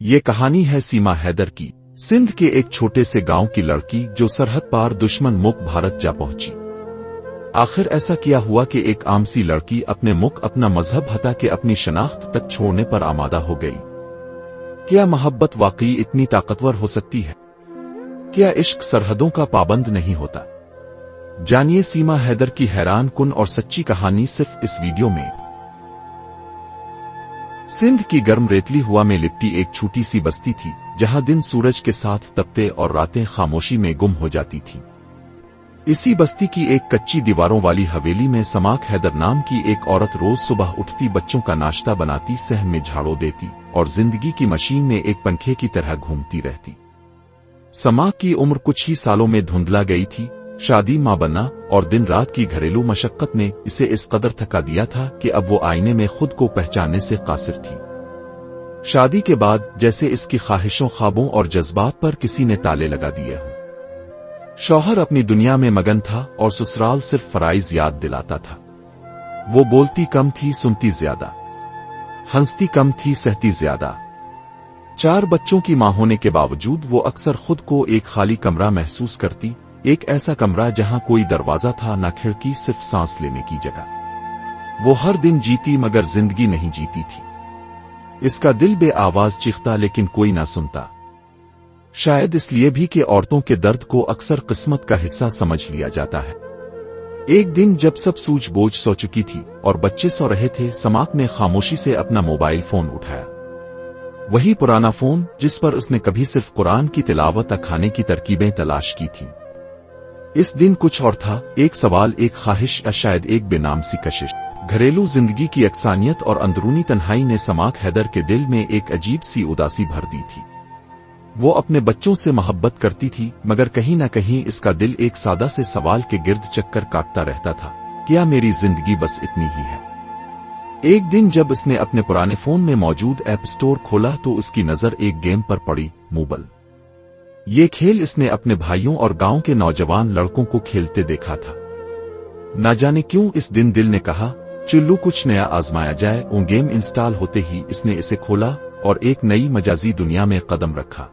ये कहानी है सीमा हैदर की, सिंध के एक छोटे से गांव की लड़की जो सरहद पार दुश्मन मुक्त भारत जा पहुंची। आखिर ऐसा क्या हुआ कि एक आम सी लड़की अपने मुल्क, अपना मजहब हटा के अपनी शनाख्त तक छोड़ने पर आमादा हो गई? क्या मोहब्बत वाकई इतनी ताकतवर हो सकती है? क्या इश्क सरहदों का पाबंद नहीं होता? जानिए सीमा हैदर की हैरान कुन और सच्ची कहानी सिर्फ इस वीडियो में। सिंध की गर्म रेतली हवा में लिपटी एक छोटी सी बस्ती थी, जहां दिन सूरज के साथ तपते और रातें खामोशी में गुम हो जाती थीं। इसी बस्ती की एक कच्ची दीवारों वाली हवेली में समाक हैदर नाम की एक औरत रोज सुबह उठती, बच्चों का नाश्ता बनाती, सहन में झाड़ू देती और जिंदगी की मशीन में एक पंखे की तरह घूमती रहती। समाक की उम्र कुछ ही सालों में धुंधला गई थी। शादी, मां बनना और दिन रात की घरेलू मशक्कत ने इसे इस कदर थका दिया था कि अब वो आईने में खुद को पहचानने से कासिर थी। शादी के बाद जैसे इसकी ख्वाहिशों, ख्वाबों और जज्बात पर किसी ने ताले लगा दिए हों। शौहर अपनी दुनिया में मगन था और ससुराल सिर्फ फराइज याद दिलाता था। वो बोलती कम थी, सुनती ज्यादा, हंसती कम थी, सहती ज्यादा। 4 बच्चों की मां होने के बावजूद वो अक्सर खुद को एक खाली कमरा महसूस करती, एक ऐसा कमरा जहां कोई दरवाजा था ना खिड़की, सिर्फ सांस लेने की जगह। वो हर दिन जीती मगर जिंदगी नहीं जीती थी। इसका दिल बे आवाज चीखता लेकिन कोई ना सुनता। शायद इसलिए भी कि औरतों के दर्द को अक्सर किस्मत का हिस्सा समझ लिया जाता है। एक दिन जब सब सूझ बूझ सो चुकी थी और बच्चे सो रहे थे, समाक ने खामोशी से अपना मोबाइल फोन उठाया। वही पुराना फोन जिस पर उसने कभी सिर्फ कुरान की तिलावत, खाने की तरकीबें तलाश की थी। इस दिन कुछ और था, एक सवाल, एक ख्वाहिश, या शायद एक बेनाम सी कशिश। घरेलू जिंदगी की अक्सानियत और अंदरूनी तन्हाई ने समाक हैदर के दिल में एक अजीब सी उदासी भर दी थी। वो अपने बच्चों से मोहब्बत करती थी मगर कहीं न कहीं इसका दिल एक सादा से सवाल के गिर्द चक्कर काटता रहता था, क्या मेरी जिंदगी बस इतनी ही है? एक दिन जब उसने अपने पुराने फोन में मौजूद ऐप स्टोर खोला तो उसकी नजर एक गेम पर पड़ी, मोबाइल। ये खेल इसने अपने भाइयों और गांव के नौजवान लड़कों को खेलते देखा था। न जाने क्यों इस दिन दिल ने कहा, चुल्लू कुछ नया आजमाया जाए। वो गेम इंस्टॉल होते ही इसने इसे खोला और एक नई मजाजी दुनिया में कदम रखा,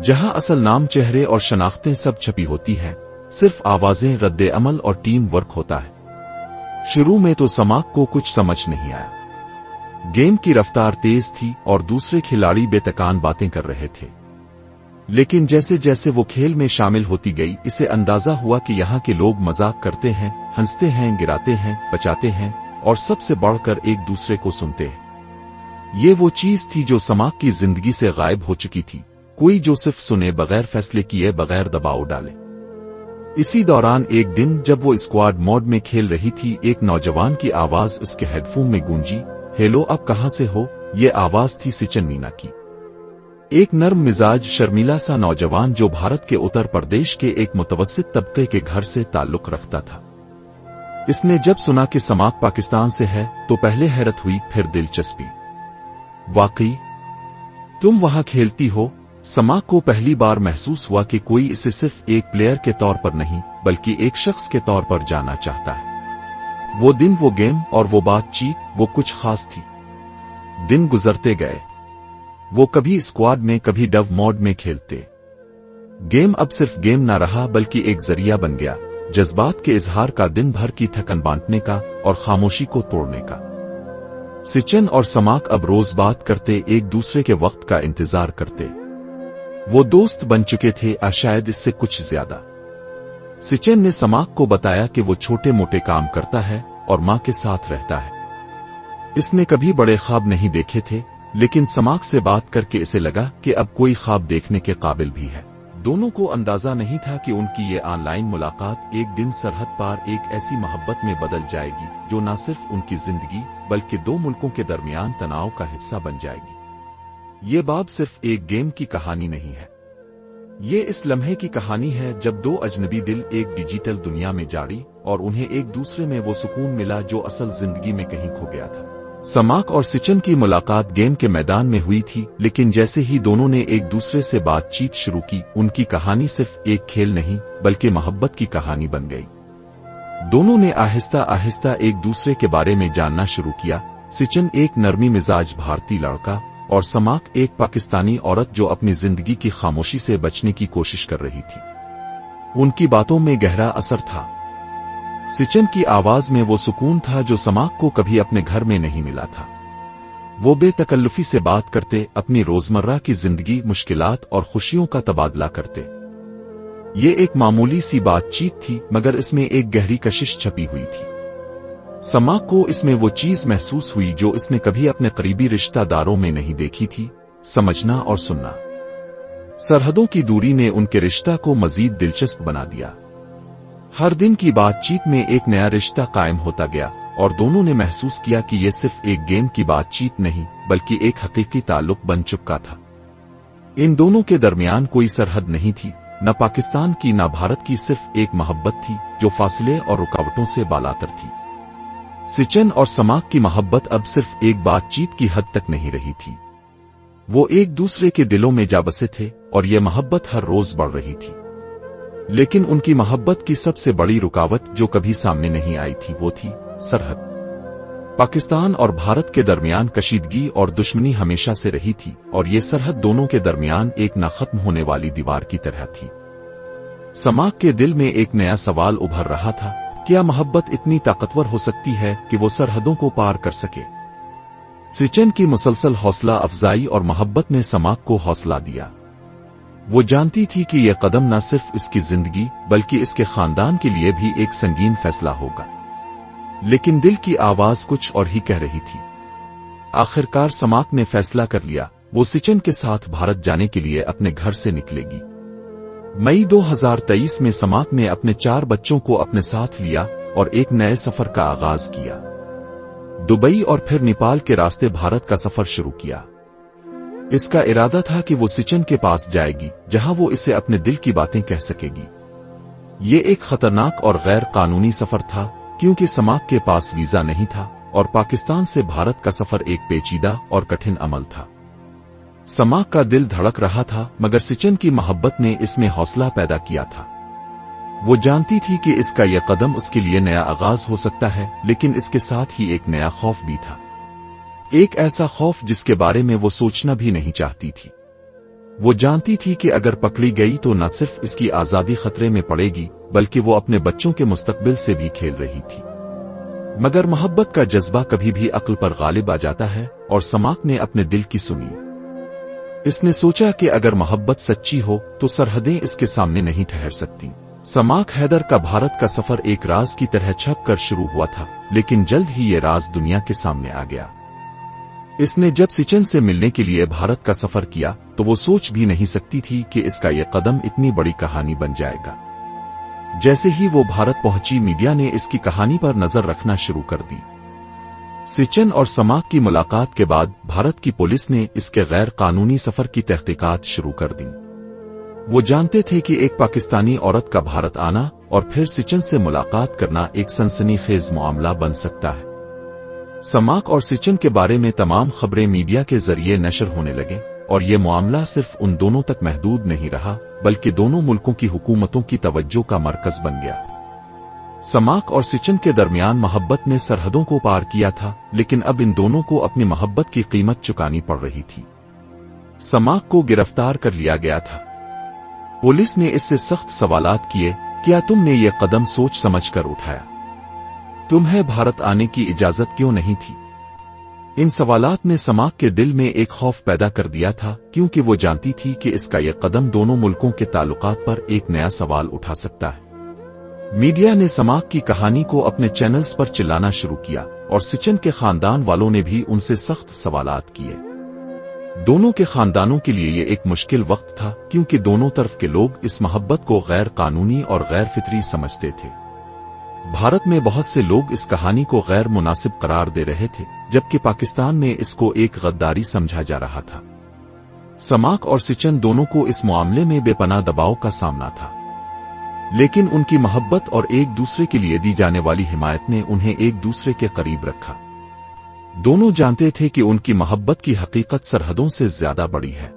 जहां असल नाम, चेहरे और शनाख्तें सब छपी होती हैं, सिर्फ आवाजें, रद्दे अमल और टीम वर्क होता है। शुरू में तो समाक को कुछ समझ नहीं आया। गेम की रफ्तार तेज थी और दूसरे खिलाड़ी बेतकान बातें कर रहे थे, लेकिन जैसे जैसे वो खेल में शामिल होती गई, इसे अंदाजा हुआ कि यहाँ के लोग मजाक करते हैं, हंसते हैं, गिराते हैं, बचाते हैं और सबसे बढ़कर एक दूसरे को सुनते हैं। ये वो चीज थी जो समाक की जिंदगी से गायब हो चुकी थी, कोई जो सिर्फ सुने, बगैर फैसले किए, बगैर दबाव डाले। इसी दौरान एक दिन जब वो स्क्वाड मोड में खेल रही थी, एक नौजवान की आवाज उसके हेडफोन में गूंजी, हेलो, अब कहां से हो? ये आवाज थी सिचन मीना की। एक नर्म मिजाज, शर्मीला सा नौजवान जो भारत के उत्तर प्रदेश के एक मुतवस्सित तबके के घर से ताल्लुक रखता था। इसने जब सुना कि समाक पाकिस्तान से है तो पहले हैरत हुई, फिर दिलचस्पी। वाकई तुम वहां खेलती हो? समाक को पहली बार महसूस हुआ कि कोई इसे सिर्फ एक प्लेयर के तौर पर नहीं बल्कि एक शख्स के तौर पर जाना चाहता है। वो दिन, वो गेम और वो बातचीत, वो कुछ खास थी। दिन गुजरते गए, वो कभी स्क्वाड में, कभी डव मोड में खेलते। गेम अब सिर्फ गेम ना रहा बल्कि एक जरिया बन गया, जज्बात के इजहार का, दिन भर की थकन बांटने का और खामोशी को तोड़ने का। सिचन और समाक अब रोज बात करते, एक दूसरे के वक्त का इंतजार करते। वो दोस्त बन चुके थे, शायद इससे कुछ ज्यादा। सिचन ने समाक को बताया कि वो छोटे मोटे काम करता है और मां के साथ रहता है। इसने कभी बड़े ख्वाब नहीं देखे थे, लेकिन समाक से बात करके इसे लगा कि अब कोई ख्वाब देखने के काबिल भी है। दोनों को अंदाजा नहीं था कि उनकी ये ऑनलाइन मुलाकात एक दिन सरहद पार एक ऐसी मोहब्बत में बदल जाएगी जो न सिर्फ उनकी जिंदगी बल्कि 2 मुल्कों के दरमियान तनाव का हिस्सा बन जाएगी। ये बाब सिर्फ एक गेम की कहानी नहीं है, ये इस लम्हे की कहानी है जब 2 अजनबी दिल एक डिजिटल दुनिया में जाड़ी और उन्हें एक दूसरे में वो सुकून मिला जो असल जिंदगी में कहीं खो गया था। समाक और सिचन की मुलाकात गेम के मैदान में हुई थी, लेकिन जैसे ही दोनों ने एक दूसरे से बातचीत शुरू की, उनकी कहानी सिर्फ एक खेल नहीं बल्कि मोहब्बत की कहानी बन गई। दोनों ने आहिस्ता आहिस्ता एक दूसरे के बारे में जानना शुरू किया। सिचन एक नरमी मिजाज भारतीय लड़का और समाक एक पाकिस्तानी औरत जो अपनी जिंदगी की खामोशी से बचने की कोशिश कर रही थी। उनकी बातों में गहरा असर था। सिचन की आवाज में वो सुकून था जो समाक को कभी अपने घर में नहीं मिला था। वो बेतकल्लुफी से बात करते, अपनी रोजमर्रा की जिंदगी, मुश्किलात और खुशियों का तबादला करते। ये एक मामूली सी बातचीत थी, मगर इसमें एक गहरी कशिश छपी हुई थी। समाक को इसमें वो चीज महसूस हुई जो इसने कभी अपने करीबी रिश्तेदारों में नहीं देखी थी, समझना और सुनना। सरहदों की दूरी ने उनके रिश्ता को मजीद दिलचस्प बना दिया। हर दिन की बातचीत में एक नया रिश्ता कायम होता गया और दोनों ने महसूस किया कि यह सिर्फ एक गेम की बातचीत नहीं, बल्कि एक हकीकी ताल्लुक बन चुका था। इन दोनों के दरमियान कोई सरहद नहीं थी, न पाकिस्तान की न भारत की, सिर्फ एक मोहब्बत थी जो फासले और रुकावटों से बालातर थी। सिचन और समाक की मोहब्बत अब सिर्फ एक बातचीत की हद तक नहीं रही थी। वो एक दूसरे के दिलों में जा बसे थे और ये मोहब्बत हर रोज बढ़ रही थी। लेकिन उनकी मोहब्बत की सबसे बड़ी रुकावट जो कभी सामने नहीं आई थी वो थी सरहद। पाकिस्तान और भारत के दरमियान कशीदगी और दुश्मनी हमेशा से रही थी और ये सरहद दोनों के दरमियान एक न खत्म होने वाली दीवार की तरह थी। समाक के दिल में एक नया सवाल उभर रहा था, क्या मोहब्बत इतनी ताकतवर हो सकती है कि वो सरहदों को पार कर सके? सिचन की मुसलसल हौसला अफजाई और मोहब्बत ने समाक को हौसला दिया। वो जानती थी कि यह कदम न सिर्फ इसकी जिंदगी बल्कि इसके खानदान के लिए भी एक संगीन फैसला होगा। लेकिन दिल की आवाज कुछ और ही कह रही थी। आखिरकार समाक ने फैसला कर लिया, वो सिचन के साथ भारत जाने के लिए अपने घर से निकलेगी। मई 2023 में समाक ने अपने 4 बच्चों को अपने साथ लिया और एक नए सफर का आगाज किया। दुबई और फिर नेपाल के रास्ते भारत का सफर शुरू किया। इसका इरादा था कि वो सिचन के पास जाएगी, जहां वो इसे अपने दिल की बातें कह सकेगी। ये एक खतरनाक और गैर कानूनी सफर था, क्योंकि समाक के पास वीजा नहीं था और पाकिस्तान से भारत का सफर एक पेचीदा और कठिन अमल था। समाक का दिल धड़क रहा था, मगर सिचन की मोहब्बत ने इसमें हौसला पैदा किया था। वो जानती थी कि इसका यह कदम उसके लिए नया आगाज हो सकता है, लेकिन इसके साथ ही एक नया खौफ भी था। एक ऐसा खौफ जिसके बारे में वो सोचना भी नहीं चाहती थी। वो जानती थी कि अगर पकड़ी गई तो न सिर्फ इसकी आजादी खतरे में पड़ेगी, बल्कि वो अपने बच्चों के मुस्तकबिल से भी खेल रही थी। मगर मोहब्बत का जज्बा कभी भी अक्ल पर गालिब आ जाता है और समाक ने अपने दिल की सुनी। इसने सोचा कि अगर मोहब्बत सच्ची हो तो सरहदें इसके सामने नहीं ठहर सकती। समाक हैदर का भारत का सफर एक राज की तरह छप कर शुरू हुआ था, लेकिन जल्द ही ये राज दुनिया के सामने आ गया। इसने जब सिचन से मिलने के लिए भारत का सफर किया तो वो सोच भी नहीं सकती थी कि इसका यह कदम इतनी बड़ी कहानी बन जाएगा। जैसे ही वो भारत पहुंची, मीडिया ने इसकी कहानी पर नजर रखना शुरू कर दी। सिचन और समाक की मुलाकात के बाद भारत की पुलिस ने इसके गैर कानूनी सफर की तहकीकात शुरू कर दी। वो जानते थे कि एक पाकिस्तानी औरत का भारत आना और फिर सिचन से मुलाकात करना एक सनसनीखेज मामला बन सकता है। समाक और सिचन के बारे में तमाम खबरें मीडिया के जरिए नशर होने लगे और ये मामला सिर्फ उन दोनों तक महदूद नहीं रहा, बल्कि दोनों मुल्कों की हुकूमतों की तवज्जो का मरकज बन गया। समाक और सिचन के दरमियान मोहब्बत ने सरहदों को पार किया था, लेकिन अब इन दोनों को अपनी मोहब्बत की कीमत चुकानी पड़ रही थी। समाक को गिरफ्तार कर लिया गया था। पुलिस ने इससे सख्त सवालात किए, क्या तुमने ये कदम सोच समझ कर उठाया? तुम्हें भारत आने की इजाजत क्यों नहीं थी? इन सवालात ने समाक के दिल में एक खौफ पैदा कर दिया था, क्योंकि वो जानती थी कि इसका यह कदम दोनों मुल्कों के ताल्लुकात पर एक नया सवाल उठा सकता है। मीडिया ने समाक की कहानी को अपने चैनल्स पर चिल्लाना शुरू किया और सिचन के खानदान वालों ने भी उनसे सख्त सवालात किए। दोनों के खानदानों के लिए यह एक मुश्किल वक्त था, क्योंकि दोनों तरफ के लोग इस मोहब्बत को गैर कानूनी और गैर फितरी समझते थे। भारत में बहुत से लोग इस कहानी को गैर मुनासिब करार दे रहे थे, जबकि पाकिस्तान में इसको एक गद्दारी समझा जा रहा था। समाक और सिचन दोनों को इस मामले में बेपनाह दबाव का सामना था, लेकिन उनकी मोहब्बत और एक दूसरे के लिए दी जाने वाली हिमायत ने उन्हें एक दूसरे के करीब रखा। दोनों जानते थे कि उनकी मोहब्बत की हकीकत सरहदों से ज्यादा बड़ी है।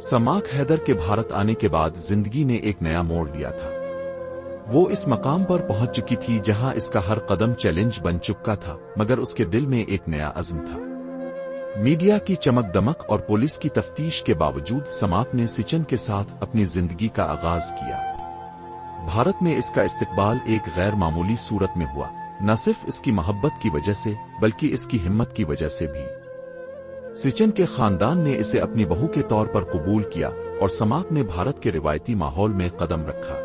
समाक हैदर के भारत आने के बाद जिंदगी ने एक नया मोड़ लिया था। वो इस मकाम पर पहुंच चुकी थी जहां इसका हर कदम चैलेंज बन चुका था, मगर उसके दिल में एक नया अज़्म था। मीडिया की चमक दमक और पुलिस की तफ्तीश के बावजूद समाक ने सिचन के साथ अपनी जिंदगी का आगाज किया। भारत में इसका इस्तकबाल एक गैर मामूली सूरत में हुआ, न सिर्फ इसकी मोहब्बत की वजह से बल्कि इसकी हिम्मत की वजह से भी। सिचन के खानदान ने इसे अपनी बहू के तौर पर कबूल किया और समाक ने भारत के रिवायती माहौल में कदम रखा।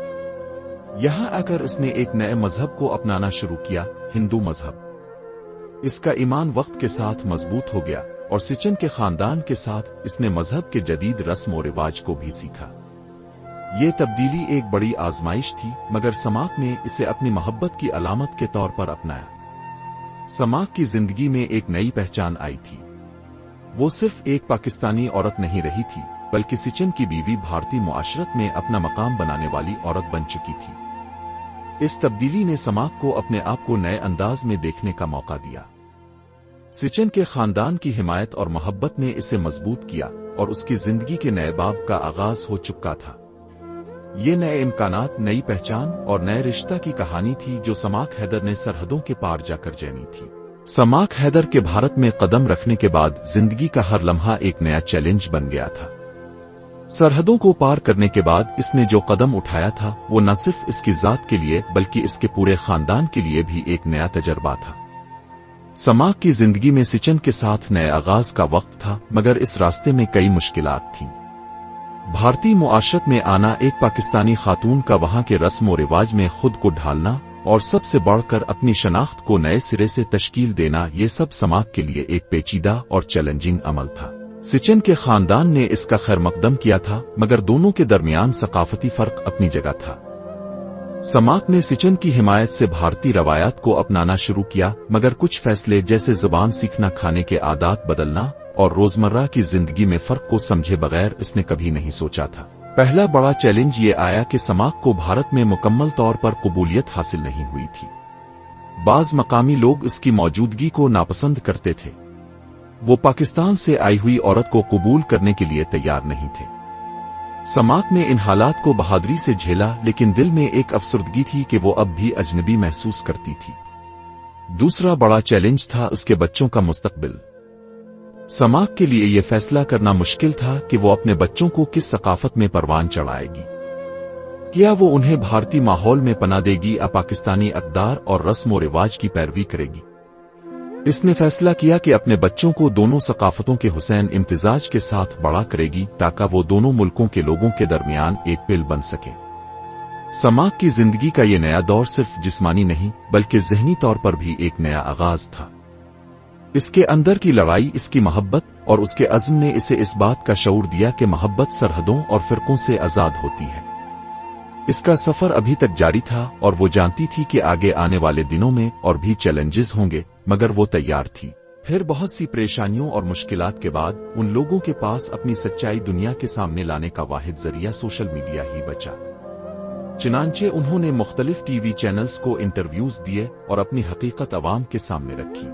यहां आकर इसने एक नए मजहब को अपनाना शुरू किया, हिंदू मजहब। इसका ईमान वक्त के साथ मजबूत हो गया और सिचन के खानदान के साथ इसने मजहब के जदीद रस्म और रिवाज को भी सीखा। ये तब्दीली एक बड़ी आजमाइश थी, मगर समाक ने इसे अपनी मोहब्बत की अलामत के तौर पर अपनाया। समाक की जिंदगी में एक नई पहचान आई थी। वो सिर्फ एक पाकिस्तानी औरत नहीं रही थी, बल्कि सिचन की बीवी भारतीय मुआशरत में अपना मकाम बनाने वाली औरत बन चुकी थी। इस तब्दीली ने समाक को अपने आप को नए अंदाज में देखने का मौका दिया। सिचन के खानदान की हिमायत और मोहब्बत ने इसे मजबूत किया और उसकी जिंदगी के नए बाब का आगाज हो चुका था। ये नए इम्कानात, नई पहचान और नए रिश्ता की कहानी थी जो समाक हैदर ने सरहदों के पार जाकर जैनी थी। समाक हैदर के भारत में कदम रखने के बाद जिंदगी का हर लम्हा एक नया चैलेंज बन गया था। सरहदों को पार करने के बाद इसने जो कदम उठाया था वो न सिर्फ इसकी जात के लिए बल्कि इसके पूरे खानदान के लिए भी एक नया तजर्बा था। समाक की जिंदगी में सिचन के साथ नए आगाज का वक्त था, मगर इस रास्ते में कई मुश्किलात थीं। भारतीय मुआशरत में आना, एक पाकिस्तानी खातून का वहां के रस्म और रिवाज में खुद को ढालना और सबसे बढ़कर अपनी शनाख्त को नए सिरे से तश्कील देना, ये सब समाक के लिए एक पेचीदा और चैलेंजिंग अमल था। सिचन के खानदान ने इसका खैर मकदम किया था, मगर दोनों के दरमियान सकाफती फर्क अपनी जगह था। समाक ने सिचन की हिमायत से भारतीय रवायात को अपनाना शुरू किया, मगर कुछ फैसले जैसे जुबान सीखना, खाने के आदात बदलना और रोजमर्रा की जिंदगी में फर्क को समझे बगैर इसने कभी नहीं सोचा था। पहला बड़ा चैलेंज ये आया कि समाक को भारत में मुकम्मल तौर पर कबूलियत हासिल नहीं हुई थी। बाज मकामी लोग इसकी मौजूदगी को नापसंद करते थे। वो पाकिस्तान से आई हुई औरत को कबूल करने के लिए तैयार नहीं थे। समाक ने इन हालात को बहादुरी से झेला, लेकिन दिल में एक अफसरदगी थी कि वो अब भी अजनबी महसूस करती थी। दूसरा बड़ा चैलेंज था उसके बच्चों का मुस्तकबिल। समाक के लिए यह फैसला करना मुश्किल था कि वो अपने बच्चों को किस सकाफत में परवान चढ़ाएगी। क्या वो उन्हें भारतीय माहौल में पना देगी या पाकिस्तानी अक़दार और रस्म और रिवाज की पैरवी करेगी। इसने फैसला किया कि अपने बच्चों को दोनों सकाफतों के हुसैन इम्तिजाज के साथ बड़ा करेगी, ताकि वो दोनों मुल्कों के लोगों के दरमियान एक पिल बन सके। समाक की जिंदगी का ये नया दौर सिर्फ जिस्मानी नहीं बल्कि ज़हनी तौर पर भी एक नया आगाज था। इसके अंदर की लड़ाई, इसकी मोहब्बत और उसके अज़्म ने इसे इस बात का शऊर दिया कि मोहब्बत सरहदों और फिरकों से आजाद होती है। इसका सफर अभी तक जारी था और वो जानती थी कि आगे आने वाले दिनों में और भी चैलेंजेस होंगे, मगर वो तैयार थी। फिर बहुत सी परेशानियों और मुश्किलात के बाद उन लोगों के पास अपनी सच्चाई दुनिया के सामने लाने का वाहिद जरिया सोशल मीडिया ही बचा। चुनांचे उन्होंने मुख्तलिफ टीवी चैनल्स को इंटरव्यूज दिए और अपनी हकीकत अवाम के सामने रखी।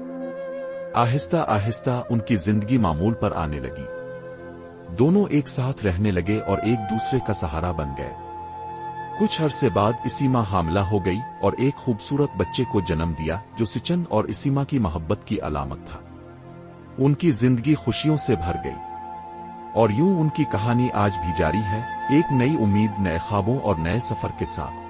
आहिस्ता आहिस्ता उनकी जिंदगी मामूल पर आने लगी। दोनों एक साथ रहने लगे और एक दूसरे का सहारा बन गए। कुछ अरसे बाद इसीमा हामिला हो गई और एक खूबसूरत बच्चे को जन्म दिया, जो सिचन और इसीमा की मोहब्बत की अलामत था। उनकी जिंदगी खुशियों से भर गई और यूं उनकी कहानी आज भी जारी है, एक नई उम्मीद, नए ख्वाबों और नए सफर के साथ।